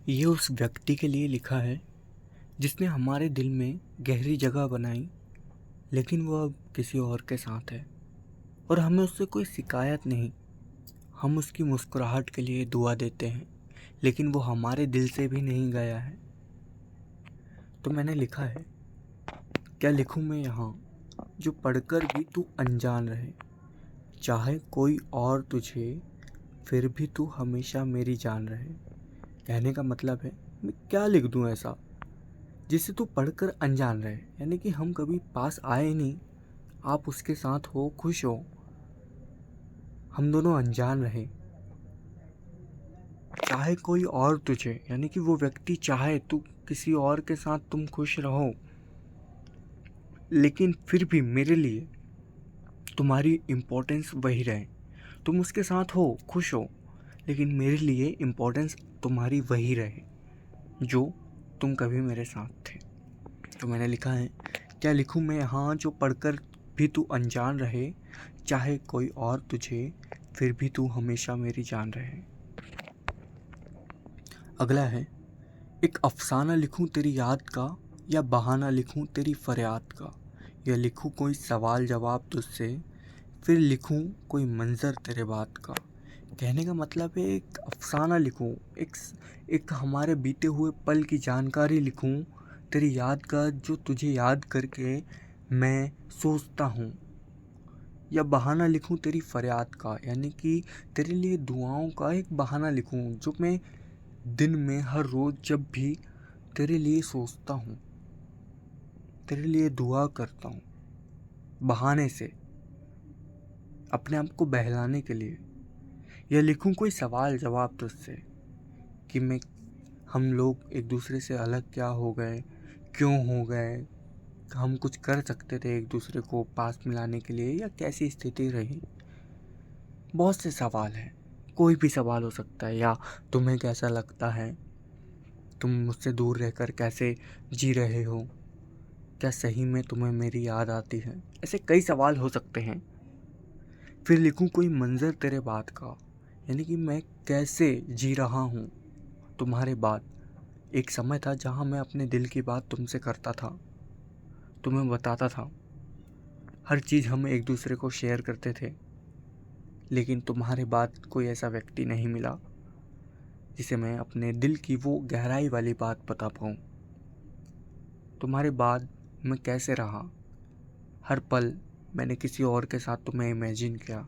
ये उस व्यक्ति के लिए लिखा है जिसने हमारे दिल में गहरी जगह बनाई, लेकिन वो अब किसी और के साथ है और हमें उससे कोई शिकायत नहीं। हम उसकी मुस्कुराहट के लिए दुआ देते हैं, लेकिन वो हमारे दिल से भी नहीं गया है। तो मैंने लिखा है, क्या लिखूं मैं यहाँ जो पढ़कर भी तू अनजान रहे, चाहे कोई और तुझे फिर भी तू हमेशा मेरी जान रहे। कहने का मतलब है, मैं क्या लिख दूं ऐसा जिसे तू पढ़कर अनजान रहे, यानी कि हम कभी पास आए नहीं, आप उसके साथ हो, खुश हो, हम दोनों अनजान रहे। चाहे कोई और तुझे, यानी कि वो व्यक्ति चाहे तू किसी और के साथ तुम खुश रहो, लेकिन फिर भी मेरे लिए तुम्हारी इम्पोर्टेंस वही रहे। तुम उसके साथ हो, खुश हो, लेकिन मेरे लिए इम्पोर्टेंस तुम्हारी वही रहे जो तुम कभी मेरे साथ थे। तो मैंने लिखा है, क्या लिखूं मैं यहाँ जो पढ़कर भी तू अनजान रहे, चाहे कोई और तुझे फिर भी तू हमेशा मेरी जान रहे। अगला है, एक अफसाना लिखूं तेरी याद का या बहाना लिखूं तेरी फरियाद का, या लिखूं कोई सवाल जवाब तुझसे फिर लिखूं कोई मंजर तेरे बात का। कहने का मतलब है, एक अफसाना लिखूं, एक हमारे बीते हुए पल की जानकारी लिखूं तेरी याद का, जो तुझे याद करके मैं सोचता हूँ, या बहाना लिखूं तेरी फरियाद का, यानी कि तेरे लिए दुआओं का एक बहाना लिखूं जो मैं दिन में हर रोज़ जब भी तेरे लिए सोचता हूँ, तेरे लिए दुआ करता हूँ, बहाने से अपने आप को बहलाने के लिए। या लिखूं कोई सवाल जवाब तुझसे कि हम लोग एक दूसरे से अलग क्या हो गए, क्यों हो गए, हम कुछ कर सकते थे एक दूसरे को पास मिलाने के लिए, या कैसी स्थिति रही। बहुत से सवाल हैं, कोई भी सवाल हो सकता है। या तुम्हें कैसा लगता है, तुम मुझसे दूर रहकर कैसे जी रहे हो, क्या सही में तुम्हें मेरी याद आती है। ऐसे कई सवाल हो सकते हैं। फिर लिखूं कोई मंजर तेरे बात का, यानी कि मैं कैसे जी रहा हूँ तुम्हारे बाद। एक समय था जहाँ मैं अपने दिल की बात तुमसे करता था, तुम्हें बताता था, हर चीज़ हम एक दूसरे को शेयर करते थे, लेकिन तुम्हारे बाद कोई ऐसा व्यक्ति नहीं मिला जिसे मैं अपने दिल की वो गहराई वाली बात बता पाऊँ। तुम्हारे बाद मैं कैसे रहा, हर पल मैंने किसी और के साथ तुम्हें इमेजिन किया।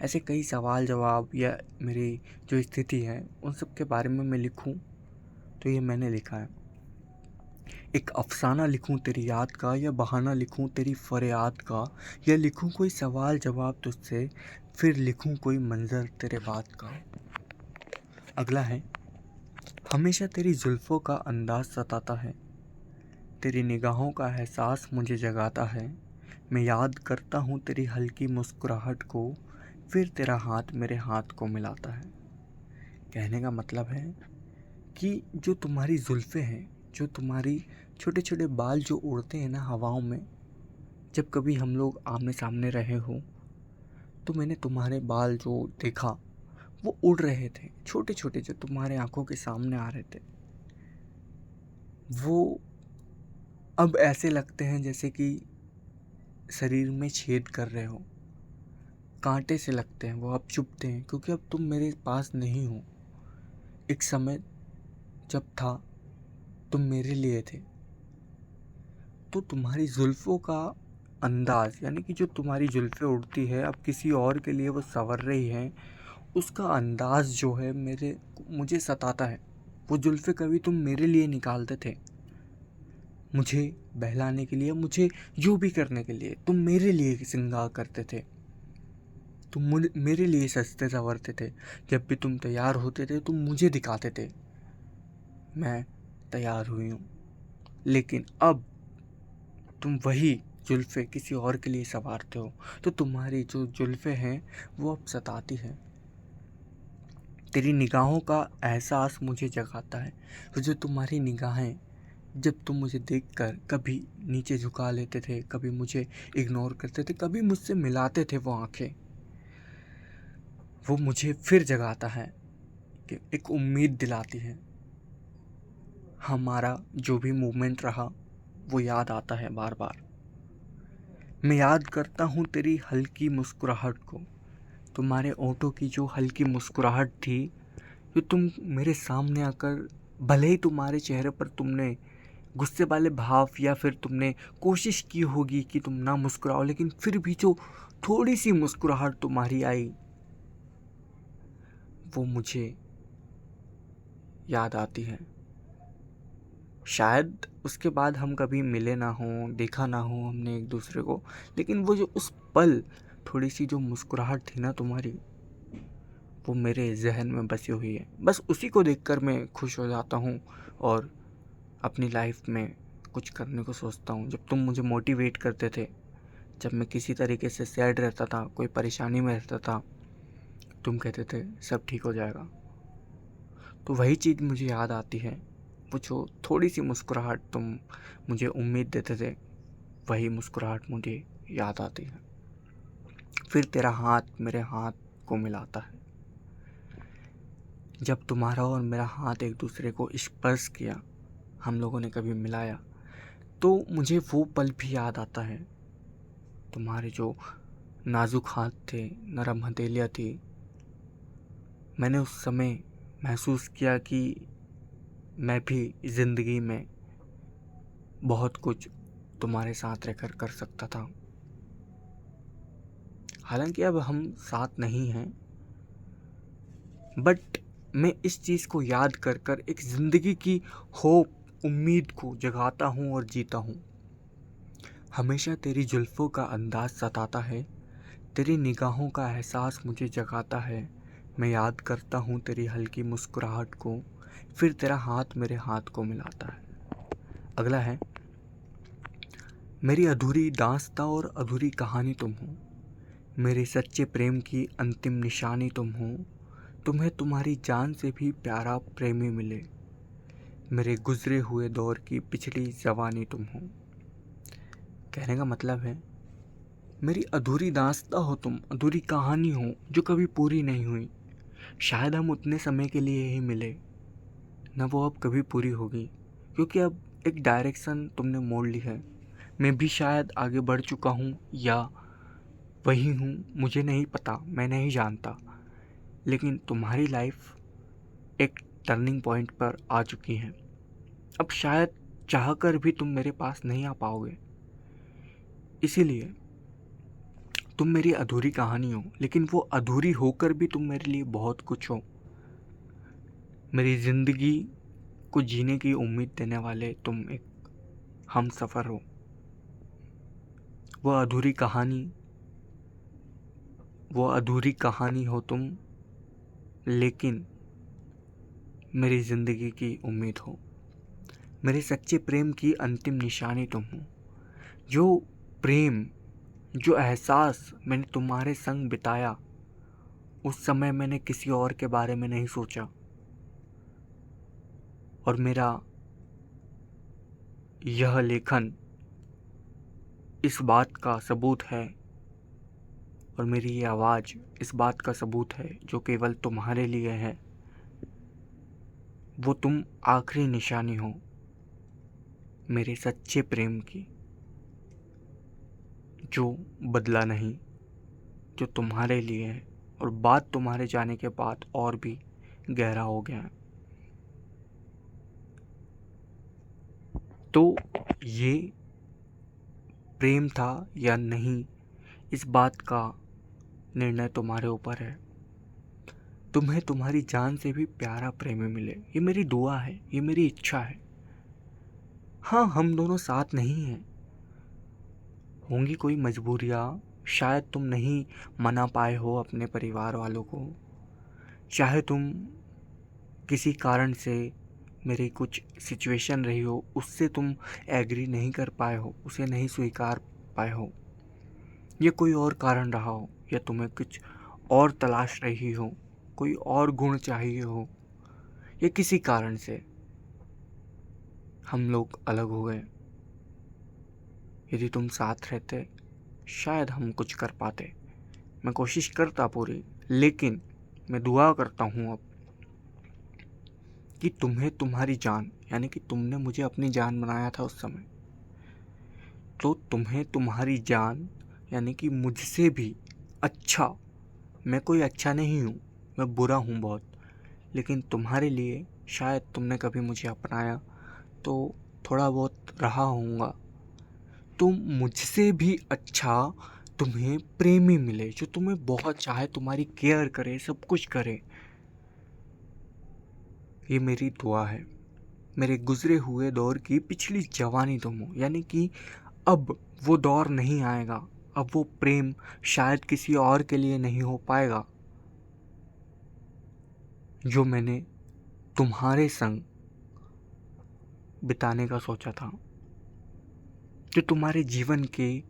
ऐसे कई सवाल जवाब या मेरी जो स्थिति है उन सब के बारे में मैं लिखूं, तो ये मैंने लिखा है। एक अफसाना लिखूं तेरी याद का या बहाना लिखूं तेरी फरियाद का, या लिखूं कोई सवाल जवाब तुझसे फिर लिखूं कोई मंजर तेरे बात का। अगला है, हमेशा तेरी जुल्फ़ों का अंदाज सताता है, तेरी निगाहों का एहसास मुझे जगाता है, मैं याद करता हूँ तेरी हल्की मुस्कुराहट को, फिर तेरा हाथ मेरे हाथ को मिलाता है। कहने का मतलब है कि जो तुम्हारी जुल्फ़ें हैं, जो तुम्हारी छोटे छोटे बाल जो उड़ते हैं ना हवाओं में, जब कभी हम लोग आमने सामने रहे हो, तो मैंने तुम्हारे बाल जो देखा वो उड़ रहे थे, छोटे छोटे जो तुम्हारे आंखों के सामने आ रहे थे। वो अब ऐसे लगते हैं जैसे कि शरीर में छेद कर रहे हो, कांटे से लगते हैं। वो अब चुभते हैं क्योंकि अब तुम मेरे पास नहीं हो। एक समय जब था तुम मेरे लिए थे, तो तुम्हारी जुल्फ़ों का अंदाज़, यानी कि जो तुम्हारी जुल्फ़ें उड़ती है अब किसी और के लिए वो संवर रही हैं, उसका अंदाज़ जो है मुझे सताता है। वो जुल्फ़ें कभी तुम मेरे लिए निकालते थे, मुझे बहलाने के लिए, मुझे जो भी करने के लिए तुम मेरे लिए श्रृंगार करते थे, तुम मेरे लिए सजते संवरते थे। जब भी तुम तैयार होते थे तुम मुझे दिखाते थे, मैं तैयार हुई हूँ। लेकिन अब तुम वही जुल्फ़े किसी और के लिए संवारते हो, तो तुम्हारी जो जुल्फ़े हैं वो अब सताती हैं। तेरी निगाहों का एहसास मुझे जगाता है। तो जो तुम्हारी निगाहें, जब तुम मुझे देखकर कभी नीचे झुका लेते थे, कभी मुझे इग्नोर करते थे, कभी मुझसे मिलाते थे वो आंखें, वो मुझे फिर जगाता है, कि एक उम्मीद दिलाती है हमारा जो भी मूवमेंट रहा वो याद आता है बार बार। मैं याद करता हूँ तेरी हल्की मुस्कुराहट को, तुम्हारे ओंठों की जो हल्की मुस्कुराहट थी, जो तुम मेरे सामने आकर, भले ही तुम्हारे चेहरे पर तुमने गुस्से वाले भाव या फिर तुमने कोशिश की होगी कि तुम ना मुस्कुराओ, लेकिन फिर भी जो थोड़ी सी मुस्कुराहट तुम्हारी आई वो मुझे याद आती है। शायद उसके बाद हम कभी मिले ना हों, देखा ना हो हमने एक दूसरे को, लेकिन वो जो उस पल थोड़ी सी जो मुस्कुराहट थी ना तुम्हारी, वो मेरे जहन में बसी हुई है। बस उसी को देखकर मैं खुश हो जाता हूँ और अपनी लाइफ में कुछ करने को सोचता हूँ। जब तुम मुझे मोटिवेट करते थे, जब मैं किसी तरीके से सैड रहता था, कोई परेशानी में रहता था, तुम कहते थे सब ठीक हो जाएगा, तो वही चीज़ मुझे याद आती है। वो जो थोड़ी सी मुस्कुराहट तुम मुझे उम्मीद देते थे, वही मुस्कुराहट मुझे याद आती है। फिर तेरा हाथ मेरे हाथ को मिलाता है। जब तुम्हारा और मेरा हाथ एक दूसरे को स्पर्श किया, हम लोगों ने कभी मिलाया, तो मुझे वो पल भी याद आता है। तुम्हारे जो नाजुक हाथ थे, नरम हथेलियाँ थी, मैंने उस समय महसूस किया कि मैं भी ज़िंदगी में बहुत कुछ तुम्हारे साथ रहकर कर सकता था। हालांकि अब हम साथ नहीं हैं, बट मैं इस चीज़ को याद कर कर एक ज़िंदगी की होप, उम्मीद को जगाता हूँ और जीता हूँ। हमेशा तेरी जुल्फ़ों का अंदाज़ सताता है, तेरी निगाहों का एहसास मुझे जगाता है। मैं याद करता हूँ तेरी हल्की मुस्कुराहट को, फिर तेरा हाथ मेरे हाथ को मिलाता है। अगला है, मेरी अधूरी दास्तां और अधूरी कहानी तुम हो, मेरे सच्चे प्रेम की अंतिम निशानी तुम हो। तुम्हें तुम्हारी जान से भी प्यारा प्रेमी मिले, मेरे गुजरे हुए दौर की पिछली जवानी तुम हो। कहने का मतलब है, मेरी अधूरी दास्तां हो तुम, अधूरी कहानी हो जो कभी पूरी नहीं हुई। शायद हम उतने समय के लिए ही मिले, न वो अब कभी पूरी होगी, क्योंकि अब एक डायरेक्शन तुमने मोड़ ली है। मैं भी शायद आगे बढ़ चुका हूँ या वही हूँ, मुझे नहीं पता, मैं नहीं जानता। लेकिन तुम्हारी लाइफ एक टर्निंग पॉइंट पर आ चुकी है। अब शायद चाहकर भी तुम मेरे पास नहीं आ पाओगे। इसीलिए तुम मेरी अधूरी कहानी हो, लेकिन वो अधूरी होकर भी तुम मेरे लिए बहुत कुछ हो। मेरी ज़िंदगी को जीने की उम्मीद देने वाले तुम एक हम सफ़र हो। वो अधूरी कहानी, वो अधूरी कहानी हो तुम, लेकिन मेरी ज़िंदगी की उम्मीद हो। मेरे सच्चे प्रेम की अंतिम निशानी तुम हो। जो प्रेम, जो एहसास मैंने तुम्हारे संग बिताया, उस समय मैंने किसी और के बारे में नहीं सोचा, और मेरा यह लेखन इस बात का सबूत है, और मेरी ये आवाज़ इस बात का सबूत है, जो केवल तुम्हारे लिए है। वो तुम आखिरी निशानी हो मेरे सच्चे प्रेम की, जो बदला नहीं, जो तुम्हारे लिए है, और बात तुम्हारे जाने के बाद और भी गहरा हो गया है। तो ये प्रेम था या नहीं, इस बात का निर्णय तुम्हारे ऊपर है। तुम्हें तुम्हारी जान से भी प्यारा प्रेमी मिले, ये मेरी दुआ है, ये मेरी इच्छा है। हाँ, हम दोनों साथ नहीं हैं, होंगी कोई मजबूरियाँ, शायद तुम नहीं मना पाए हो अपने परिवार वालों को, चाहे तुम किसी कारण से, मेरी कुछ सिचुएशन रही हो उससे तुम एग्री नहीं कर पाए हो, उसे नहीं स्वीकार पाए हो, या कोई और कारण रहा हो, या तुम्हें कुछ और तलाश रही हो, कोई और गुण चाहिए हो, या किसी कारण से हम लोग अलग हो गए। यदि तुम साथ रहते, शायद हम कुछ कर पाते। मैं कोशिश करता पूरी, लेकिन मैं दुआ करता हूँ अब कि तुम्हें तुम्हारी जान, यानी कि तुमने मुझे अपनी जान बनाया था उस समय, तो तुम्हें तुम्हारी जान यानी कि मुझसे भी अच्छा, मैं कोई अच्छा नहीं हूँ, मैं बुरा हूँ बहुत, लेकिन तुम्हारे लिए शायद तुमने कभी मुझे अपनाया तो थोड़ा बहुत रहा होऊंगा, तो मुझसे भी अच्छा तुम्हें प्रेमी मिले जो तुम्हें बहुत चाहे, तुम्हारी केयर करे, सब कुछ करे। ये मेरी दुआ है। मेरे गुजरे हुए दौर की पिछली जवानी तुम हो, यानी कि अब वो दौर नहीं आएगा, अब वो प्रेम शायद किसी और के लिए नहीं हो पाएगा जो मैंने तुम्हारे संग बिताने का सोचा था, जो तुम्हारे जीवन के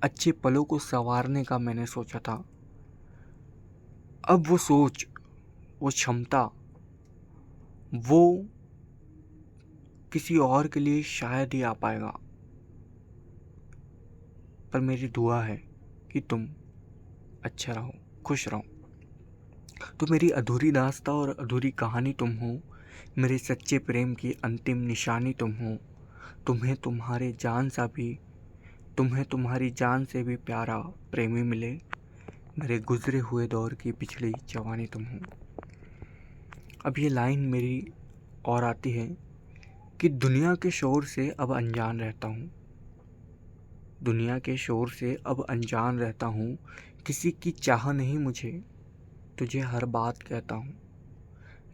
अच्छे पलों को संवारने का मैंने सोचा था। अब वो सोच, वो क्षमता, वो किसी और के लिए शायद ही आ पाएगा, पर मेरी दुआ है कि तुम अच्छा रहो, खुश रहो। तो मेरी अधूरी दास्तां और अधूरी कहानी तुम हो, मेरे सच्चे प्रेम की अंतिम निशानी तुम हो। तुम्हें तुम्हारी जान से भी प्यारा प्रेमी मिले, मेरे गुजरे हुए दौर की पिछली जवानी तुम हो। अब ये लाइन मेरी और आती है कि दुनिया के शोर से अब अनजान रहता हूँ, दुनिया के शोर से अब अनजान रहता हूँ, किसी की चाह नहीं मुझे, तुझे हर बात कहता हूँ।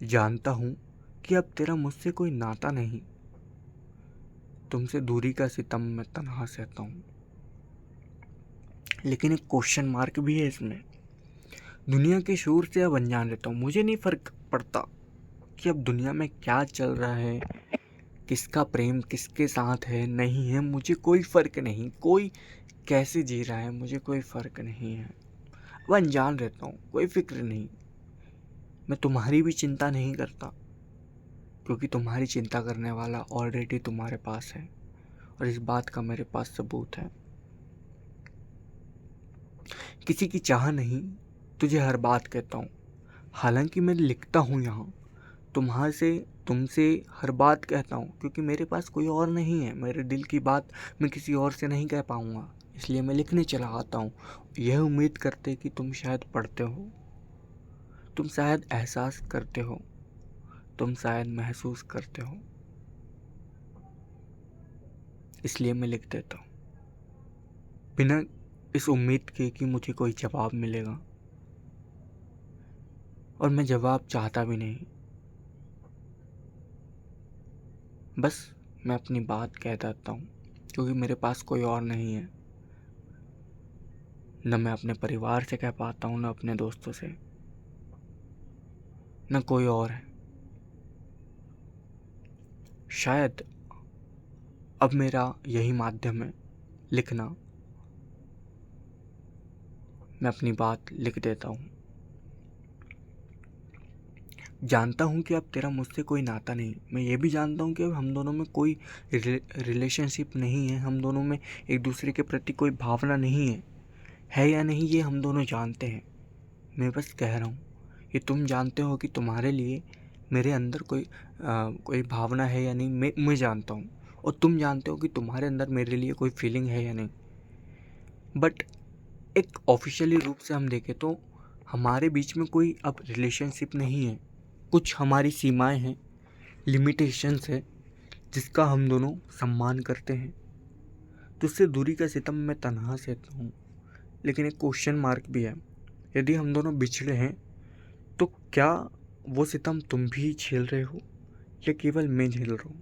जानता हूँ कि अब तेरा मुझसे कोई नाता नहीं, तुमसे दूरी का सितम मैं तन्हा सहता हूँ। लेकिन एक क्वेश्चन मार्क भी है इसमें। दुनिया के शोर से अब अनजान रहता हूँ, मुझे नहीं फर्क पड़ता कि अब दुनिया में क्या चल रहा है, किसका प्रेम किसके साथ है नहीं है, मुझे कोई फर्क नहीं, कोई कैसे जी रहा है मुझे कोई फर्क नहीं है। अब अनजान रहता हूँ, कोई फिक्र नहीं, मैं तुम्हारी भी चिंता नहीं करता, क्योंकि तुम्हारी चिंता करने वाला ऑलरेडी तुम्हारे पास है, और इस बात का मेरे पास सबूत है। किसी की चाह नहीं, तुझे हर बात कहता हूँ, हालांकि मैं लिखता हूँ यहाँ तुम्हारे से, तुमसे हर बात कहता हूँ, क्योंकि मेरे पास कोई और नहीं है, मेरे दिल की बात मैं किसी और से नहीं कह पाऊँगा, इसलिए मैं लिखने चला आता हूँ, यह उम्मीद करते कि तुम शायद पढ़ते हो, तुम शायद एहसास करते हो, तुम शायद महसूस करते हो, इसलिए मैं लिख देता हूँ, बिना इस उम्मीद के कि मुझे कोई जवाब मिलेगा, और मैं जवाब चाहता भी नहीं, बस मैं अपनी बात कह देता हूँ, क्योंकि मेरे पास कोई और नहीं है, न मैं अपने परिवार से कह पाता हूँ, न अपने दोस्तों से, न कोई और है। शायद अब मेरा यही माध्यम है, लिखना, मैं अपनी बात लिख देता हूँ। जानता हूँ कि अब तेरा मुझसे कोई नाता नहीं, मैं ये भी जानता हूँ कि अब हम दोनों में कोई रिलेशनशिप नहीं है, हम दोनों में एक दूसरे के प्रति कोई भावना नहीं है या नहीं ये हम दोनों जानते हैं। मैं बस कह रहा हूँ कि तुम जानते हो कि तुम्हारे लिए मेरे अंदर कोई भावना है या नहीं, मैं जानता हूँ, और तुम जानते हो कि तुम्हारे अंदर मेरे लिए कोई फीलिंग है या नहीं। बट एक ऑफिशियली रूप से हम देखें तो हमारे बीच में कोई अब रिलेशनशिप नहीं है, कुछ हमारी सीमाएं हैं, लिमिटेशंस है, जिसका हम दोनों सम्मान करते हैं। तुझसे दूरी का सितम मैं तन्हा सहता हूँ, लेकिन एक क्वेश्चन मार्क भी है, यदि हम दोनों बिछड़े हैं तो क्या वो सितम तुम भी झेल रहे हो या केवल मैं झेल रहा हूँ?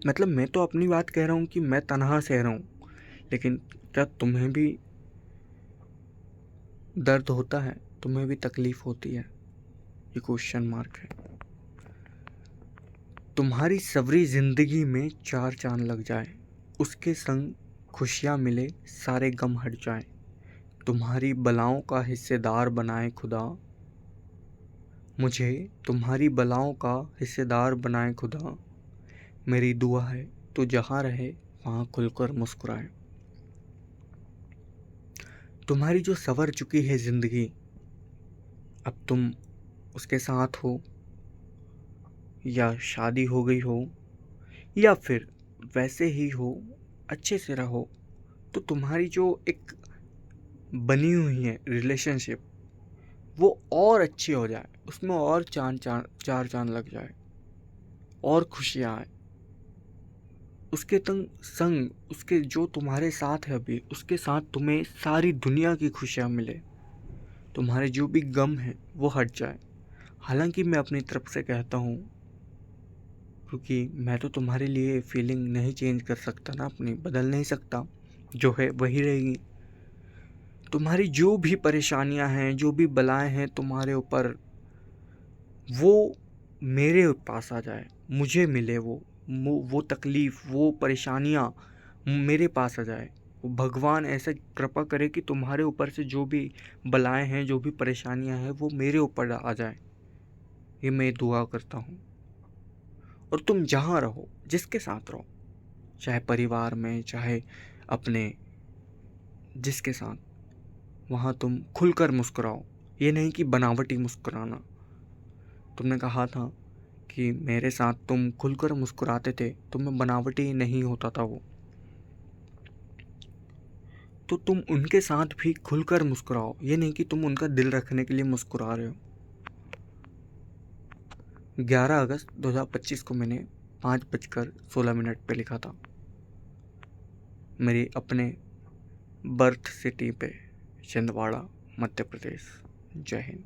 मतलब मैं तो अपनी बात कह रहा हूँ कि मैं तन्हा सह रहा हूँ, लेकिन क्या तुम्हें भी दर्द होता है, तुम्हें भी तकलीफ होती है? ये क्वेश्चन मार्क है। तुम्हारी सवरी जिंदगी में चार चांद लग जाए, उसके संग खुशियाँ मिले, सारे गम हट जाए, तुम्हारी बलाओं का हिस्सेदार बनाए खुदा, मुझे तुम्हारी बलाओं का हिस्सेदार बनाए खुदा, मेरी दुआ है तो जहाँ रहे वहाँ खुलकर मुस्कुराए। तुम्हारी जो सवर चुकी है ज़िंदगी, अब तुम उसके साथ हो, या शादी हो गई हो, या फिर वैसे ही हो, अच्छे से रहो, तो तुम्हारी जो एक बनी हुई है रिलेशनशिप वो और अच्छी हो जाए, उसमें और चार चांद लग जाए, और खुशियाँ आए। उसके संग उसके जो तुम्हारे साथ है अभी, उसके साथ तुम्हें सारी दुनिया की खुशियाँ मिले, तुम्हारे जो भी गम है वो हट जाए। हालांकि मैं अपनी तरफ से कहता हूँ, क्योंकि मैं तो तुम्हारे लिए फीलिंग नहीं चेंज कर सकता ना, अपनी बदल नहीं सकता, जो है वही रहेगी। तुम्हारी जो भी परेशानियां हैं, जो भी बलाएं हैं तुम्हारे ऊपर, वो मेरे पास आ जाए, मुझे मिले वो तकलीफ़, वो परेशानियां मेरे पास आ जाए। वो भगवान ऐसा कृपा करे कि तुम्हारे ऊपर से जो भी बलाएं हैं, जो भी परेशानियां हैं, वो मेरे ऊपर आ जाए। ये मैं दुआ करता हूँ। और तुम जहाँ रहो, जिसके साथ रहो, चाहे परिवार में, चाहे अपने जिसके साथ, वहाँ तुम खुलकर मुस्कुराओ। ये नहीं कि बनावटी मुस्कुराना। तुमने कहा था कि मेरे साथ तुम खुलकर मुस्कुराते थे, तो मैं बनावटी नहीं होता था वो। तो तुम उनके साथ भी खुलकर मुस्कुराओ, ये नहीं कि तुम उनका दिल रखने के लिए मुस्कुरा रहे हो। 11 अगस्त 2025 को मैंने 5:16 पे लिखा था, मेरी अपने बर्थ सिटी पे, छिंदवाड़ा, मध्य प्रदेश। जय हिंद।